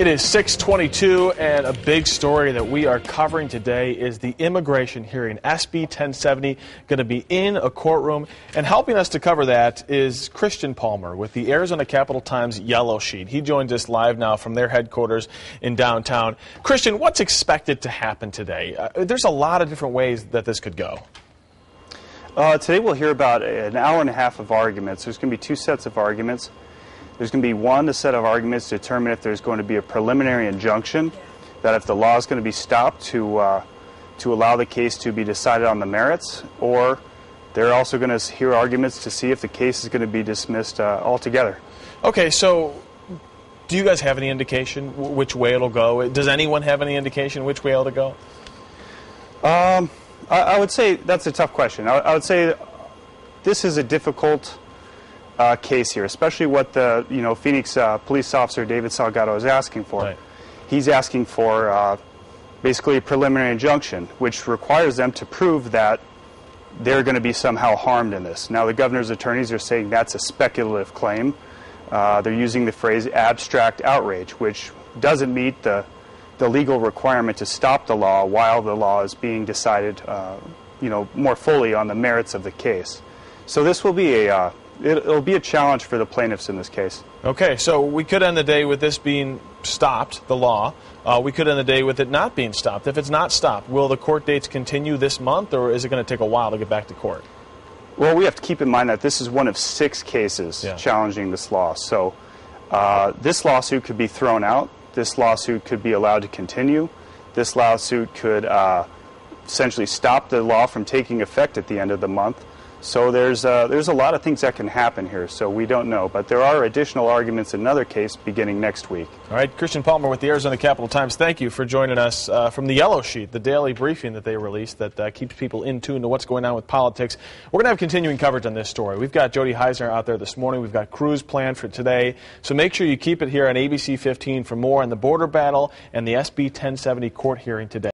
It is 6:22, and a big story that we are covering today is the immigration hearing. SB 1070 going to be in a courtroom, and helping us to cover that is Christian Palmer with the Arizona Capital Times Yellow Sheet. He joins us live now from their headquarters in downtown. Christian, what's expected to happen today? There's a lot of different ways that this could go. Today we'll hear about an hour and a half of arguments. There's going to be two sets of arguments. There's going to be a set of arguments to determine if there's going to be a preliminary injunction, that if the law is going to be stopped to allow the case to be decided on the merits, or they're also going to hear arguments to see if the case is going to be dismissed altogether. Okay, so do you guys have any indication which way it'll go? Does anyone have any indication which way it'll go? I would say that's a tough question. I would say this is a difficult case here, especially what the Phoenix police officer David Salgado is asking for. Right. He's asking for basically a preliminary injunction, which requires them to prove that they're going to be somehow harmed in this. Now, the governor's attorneys are saying that's a speculative claim. They're using the phrase abstract outrage, which doesn't meet the legal requirement to stop the law while the law is being decided, more fully on the merits of the case. So this will be it'll be a challenge for the plaintiffs in this case. Okay, so we could end the day with this being stopped, the law. We could end the day with it not being stopped. If it's not stopped, will the court dates continue this month, or is it going to take a while to get back to court? Well, we have to keep in mind that this is one of 6 cases challenging this law. So this lawsuit could be thrown out. This lawsuit could be allowed to continue. This lawsuit could essentially stop the law from taking effect at the end of the month. So there's a lot of things that can happen here, so we don't know. But there are additional arguments in another case beginning next week. All right, Christian Palmer with the Arizona Capital Times, thank you for joining us from the Yellow Sheet, the daily briefing that they release that keeps people in tune to what's going on with politics. We're going to have continuing coverage on this story. We've got Jody Heisner out there this morning. We've got crews planned for today. So make sure you keep it here on ABC 15 for more on the border battle and the SB 1070 court hearing today.